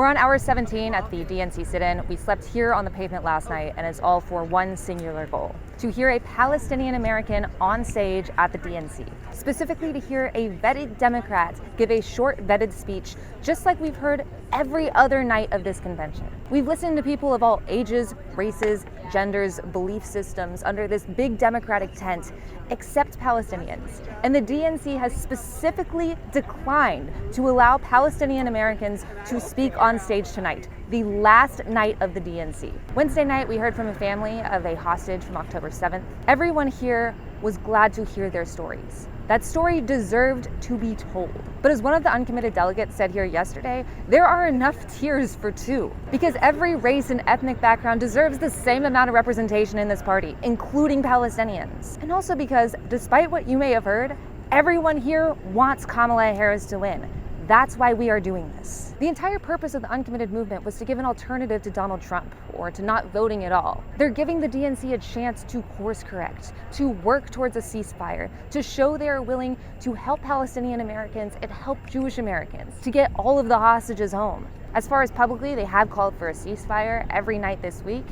We're on hour 17 at the DNC sit-in. We slept here on the pavement last night, and it's all for one singular goal: to hear a Palestinian American on stage at the DNC. Specifically to hear a vetted Democrat give a short vetted speech, just like we've heard every other night of this convention. We've listened to people of all ages, races, genders, belief systems under this big Democratic tent, except Palestinians. And the DNC has specifically declined to allow Palestinian Americans to speak on stage tonight, the last night of the DNC. Wednesday night, we heard from a family of a hostage from October 7th. Everyone here was glad to hear their stories. That story deserved to be told. But as one of the uncommitted delegates said here yesterday, there are enough tears for two, because every race and ethnic background deserves the same amount of representation in this party, including Palestinians. And also because, despite what you may have heard, everyone here wants Kamala Harris to win. That's why we are doing this. The entire purpose of the uncommitted movement was to give an alternative to Donald Trump, or to not voting at all. They're giving the DNC a chance to course correct, to work towards a ceasefire, to show they are willing to help Palestinian Americans and help Jewish Americans, to get all of the hostages home. As far as publicly, they have called for a ceasefire every night this week.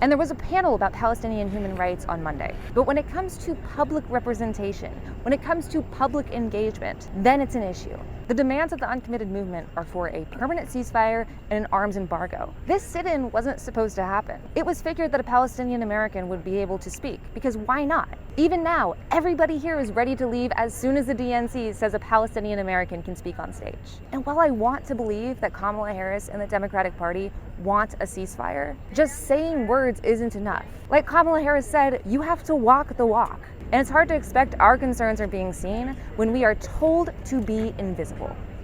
And there was a panel about Palestinian human rights on Monday. But when it comes to public representation, when it comes to public engagement, then it's an issue. The demands of the uncommitted movement are for a permanent ceasefire and an arms embargo. This sit-in wasn't supposed to happen. It was figured that a Palestinian American would be able to speak, because why not? Even now, everybody here is ready to leave as soon as the DNC says a Palestinian American can speak on stage. And while I want to believe that Kamala Harris and the Democratic Party want a ceasefire, just saying words isn't enough. Like Kamala Harris said, you have to walk the walk. And it's hard to expect our concerns are being seen when we are told to be invisible.